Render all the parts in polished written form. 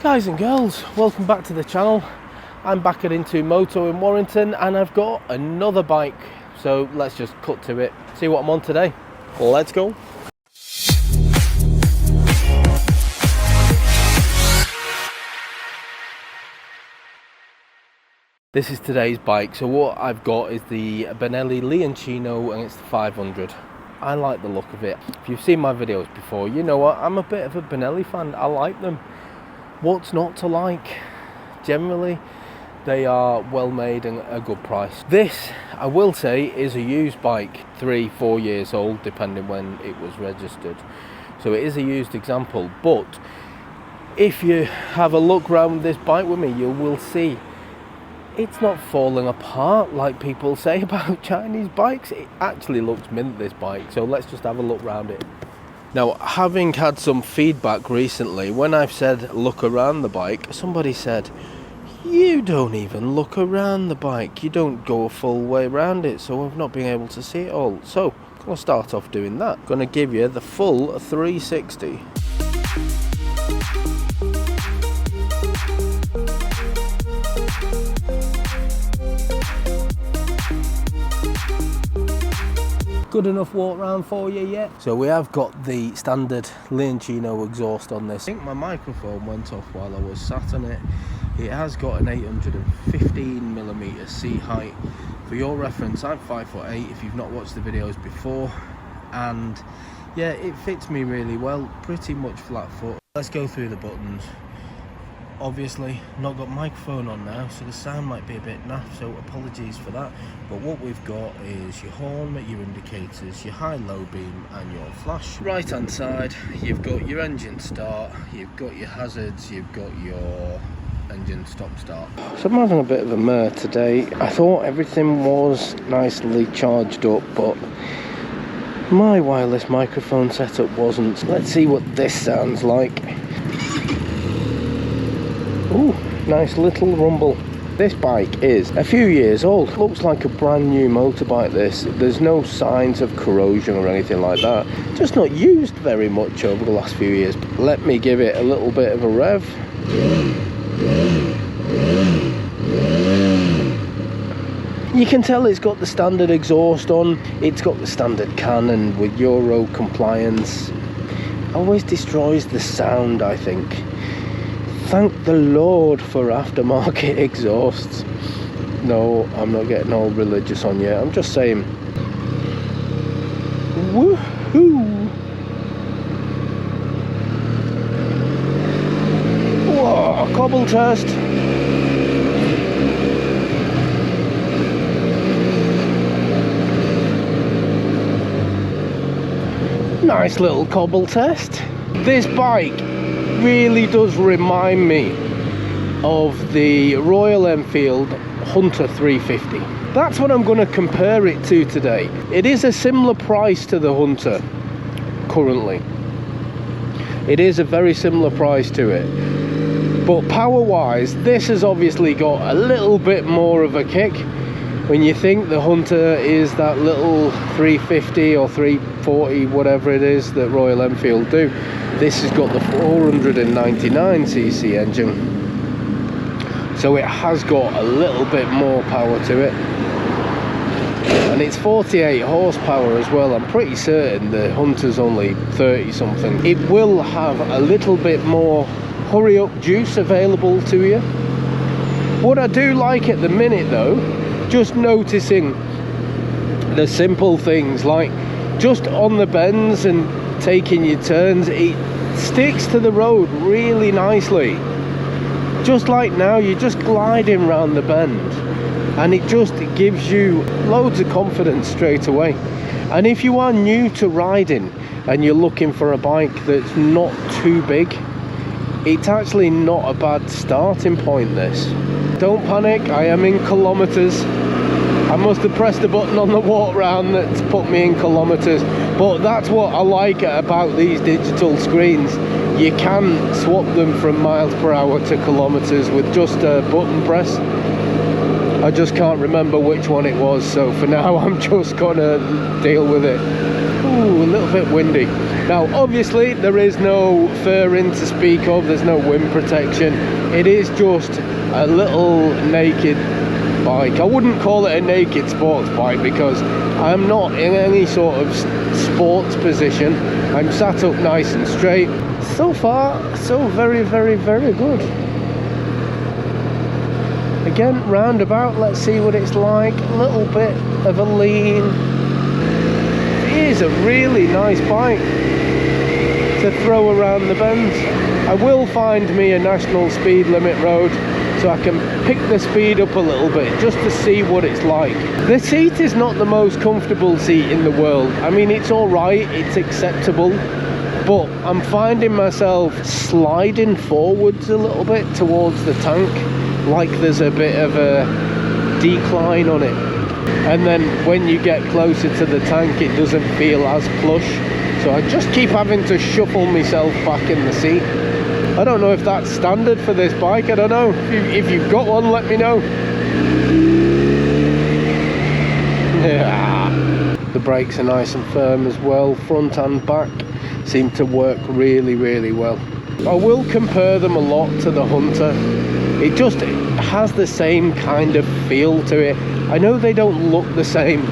Guys and girls, welcome back to the channel. I'm back at Into Moto in Warrington and I've got another bike. So let's just cut to it, see what I'm on today. Let's go. This is today's bike. So what I've got is the Benelli leoncino and it's the 500. I like the look of it. If you've seen my videos before, you know what, I'm a bit of a Benelli fan. I like them. What's not to like? Generally, they are well made and a good price. This, I will say, is a used bike, 3-4 years old, depending when it was registered. So it is a used example, but if you have a look around this bike with me, you will see it's not falling apart like people say about Chinese bikes. It actually looks mint, this bike. So let's just have a look around it. Now, having had some feedback recently, when I've said look around the bike, somebody said, you don't even look around the bike, you don't go a full way around it, so I've not been able to see it all. So, I'll start off doing that. I'm going to give you the full 360. Good enough walk round for you yet? So we have got the standard leoncino exhaust on this. I think my microphone went off while I was sat on it. It has got an 815mm seat height. For your reference, I'm 5'8" if you've not watched the videos before, and yeah, it fits me really well, pretty much flat foot. Let's go through the buttons. Obviously not got microphone on now, so the sound might be a bit naff, so apologies for that. But what we've got is your horn, your indicators, your high-low beam and your flash. Right hand side, you've got your engine start, you've got your hazards, you've got your engine stop start. So I'm having a bit of a mare today. I thought everything was nicely charged up, but my wireless microphone setup wasn't. Let's see what this sounds like. Ooh, nice little rumble. This bike is a few years old. Looks like a brand new motorbike, this. There's no signs of corrosion or anything like that. Just not used very much over the last few years. Let me give it a little bit of a rev. You can tell it's got the standard exhaust on. It's got the standard Canon with Euro compliance. Always destroys the sound, I think. Thank the Lord for aftermarket exhausts. No, I'm not getting all religious on you. I'm just saying. Woohoo! Whoa, cobble test. Nice little cobble test. This bike really does remind me of the Royal Enfield Hunter 350. That's what I'm going to compare it to today. It is a similar price to the Hunter currently. It is a very similar price to it. But power wise, this has obviously got a little bit more of a kick. When you think the Hunter is that little 350 or 340, whatever it is that Royal Enfield do, this has got the 499cc engine, so it has got a little bit more power to it, and it's 48 horsepower as well. I'm pretty certain the Hunter's only 30 something. It will have a little bit more hurry up juice available to you. What I do like at the minute though, just noticing the simple things like just on the bends and taking your turns, it sticks to the road really nicely. Just like now, you're just gliding around the bend and it just gives you loads of confidence straight away. And if you are new to riding and you're looking for a bike that's not too big, it's actually not a bad starting point, this. Don't panic, I am in kilometers. I must have pressed the button on the walk round that's put me in kilometers, but that's what I like about these digital screens. You can swap them from miles per hour to kilometers with just a button press. I just can't remember which one it was, so for now I'm just gonna deal with it. Ooh, a little bit windy. Now obviously there is no fairing to speak of, there's no wind protection. It is just a little naked bike. I wouldn't call it a naked sports bike because I'm not in any sort of sports position. I'm sat up nice and straight. So far, so very, very, very good. Again, roundabout, let's see what it's like. A little bit of a lean. It is a really nice bike to throw around the bends. I will find me a national speed limit road so I can pick the speed up a little bit just to see what it's like. The seat is not the most comfortable seat in the world. I mean, it's alright, it's acceptable, but I'm finding myself sliding forwards a little bit towards the tank, like there's a bit of a decline on it. And then when you get closer to the tank, it doesn't feel as plush. So I just keep having to shuffle myself back in the seat. I don't know if that's standard for this bike, I don't know. If you've got one, let me know. Yeah. The brakes are nice and firm as well, front and back seem to work really, really well. I will compare them a lot to the Hunter. It just has the same kind of feel to it. I know they don't look the same,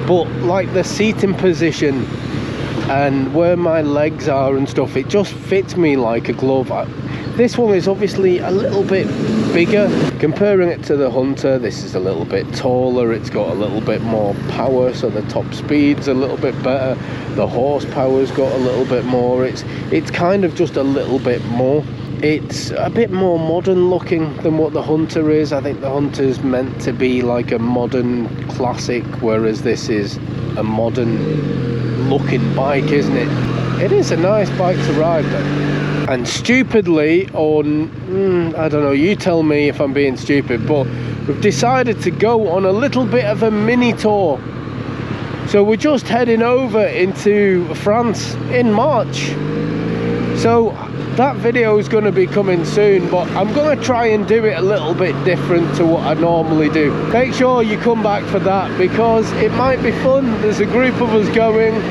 but like the seating position and where my legs are and stuff, it just fits me like a glove. This one is obviously a little bit bigger. Comparing it to the Hunter, this is a little bit taller, it's got a little bit more power, so the top speed's a little bit better, the horsepower's got a little bit more, it's kind of just a little bit more. It's a bit more modern looking than what the Hunter is. I think the Hunter's meant to be like a modern classic, whereas this is a modern looking bike, isn't it? It is a nice bike to ride though. And stupidly, or I don't know, you tell me if I'm being stupid, but we've decided to go on a little bit of a mini tour. So we're just heading over into France in March. So that video is going to be coming soon, but I'm going to try and do it a little bit different to what I normally do. Make sure you come back for that because it might be fun. There's a group of us going.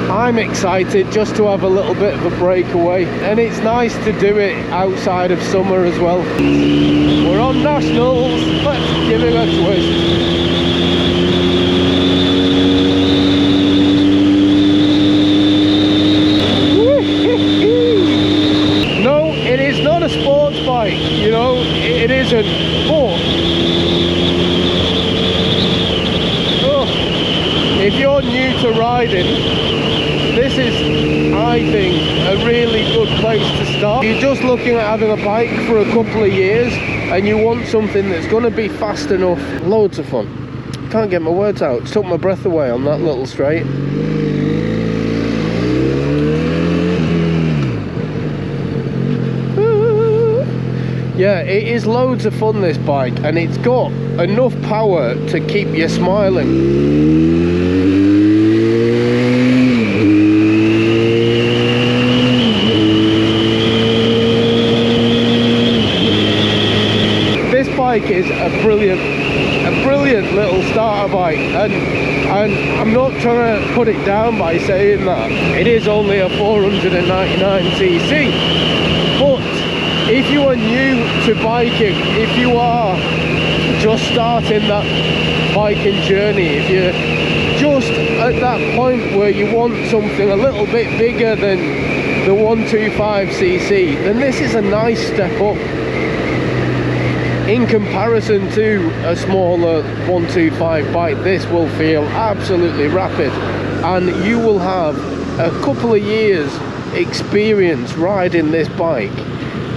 I'm excited just to have a little bit of a breakaway, and it's nice to do it outside of summer as well. We're on nationals, let's give it a twist. Sports bike, you know, it isn't, but if you're new to riding, this is, I think, a really good place to start. You're just looking at having a bike for a couple of years and you want something that's going to be fast enough. Loads of fun. Can't get my words out, it's took my breath away on that little straight. Yeah, it is loads of fun, this bike, and it's got enough power to keep you smiling. This bike is a brilliant little starter bike, and I'm not trying to put it down by saying that. It is only a 499cc, but if you are new to biking, if you are just starting that biking journey, if you're just at that point where you want something a little bit bigger than the 125cc, then this is a nice step up. In comparison to a smaller 125 bike, this will feel absolutely rapid, and you will have a couple of years experience riding this bike.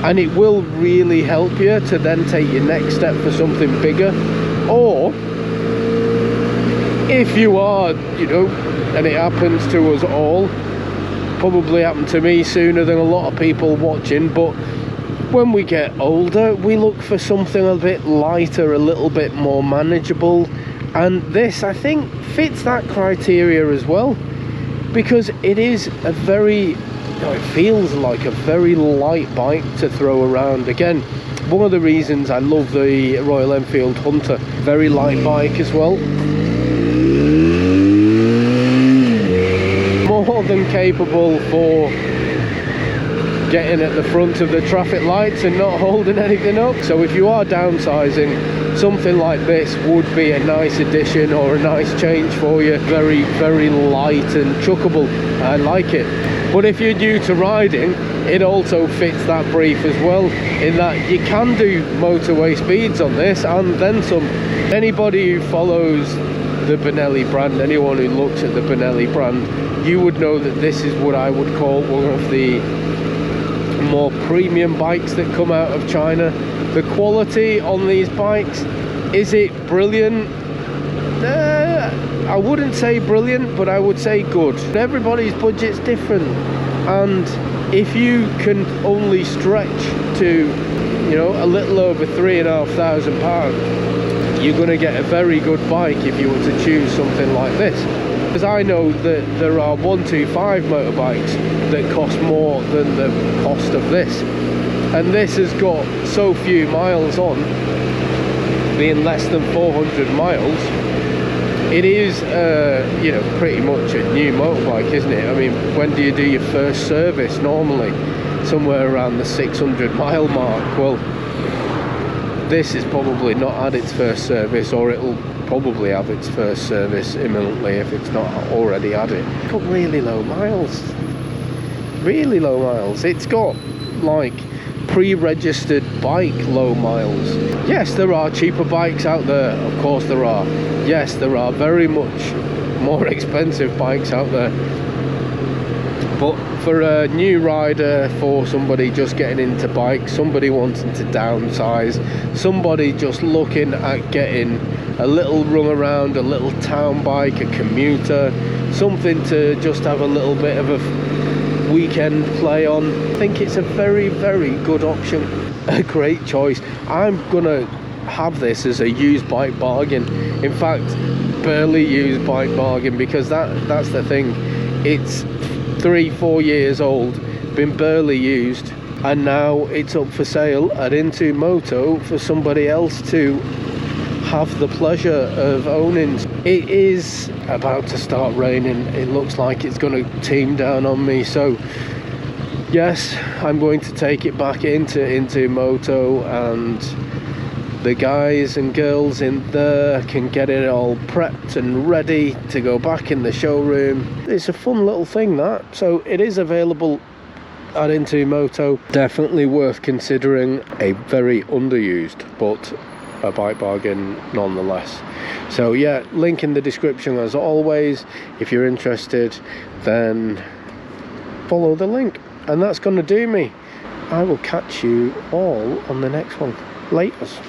And it will really help you to then take your next step for something bigger. Or if you are, you know, and it happens to us all, probably happened to me sooner than a lot of people watching, but when we get older, we look for something a bit lighter, a little bit more manageable. And this, I think, fits that criteria as well, because it is a very, it feels like a very light bike to throw around. Again, one of the reasons I love the Royal Enfield Hunter, very light bike as well. more than capable for getting at the front of the traffic lights and not holding anything up. So if you are downsizing, something like this would be a nice addition or a nice change for you. Very, very light and chuckable. I like it. But if you're new to riding, it also fits that brief as well, in that you can do motorway speeds on this and then some. Anybody who follows the Benelli brand, anyone who looks at the Benelli brand, you would know that this is what I would call one of the more premium bikes that come out of China. The quality on these bikes, is it brilliant? I wouldn't say brilliant, but I would say good. Everybody's budget's different, and if you can only stretch to, you know, a little over £3,500, you're going to get a very good bike if you were to choose something like this. Because I know that there are 125 motorbikes that cost more than the cost of this, and this has got so few miles on, being less than 400 miles. It is, you know, pretty much a new motorbike, isn't it? I mean, when do you do your first service? Normally somewhere around the 600 mile mark. Well, this is probably not had its first service, or it'll probably have its first service imminently if it's not already had it. It's got really low miles, really low miles. It's got like pre-registered bike low miles. Yes, there are cheaper bikes out there, of course there are. Yes, there are very much more expensive bikes out there, but for a new rider, for somebody just getting into bikes, somebody wanting to downsize, somebody just looking at getting a little run around, a little town bike, a commuter, something to just have a little bit of a weekend play on, I think it's a very, very good option, a great choice. I'm gonna have this as a used bike bargain. In fact, barely used bike bargain, because that's the thing. It's 3-4 years old, been barely used, and now it's up for sale at Into Moto for somebody else to have the pleasure of owning. It is about to start raining. It looks like it's going to team down on me, so yes, I'm going to take it back into Moto, and the guys and girls in there can get it all prepped and ready to go back in the showroom. It's a fun little thing, that. So it is available at Into Moto. Definitely worth considering. A very underused, but a bike bargain nonetheless. So yeah, link in the description as always. If you're interested, then follow the link, and that's going to do me. I will catch you all on the next one. Laters.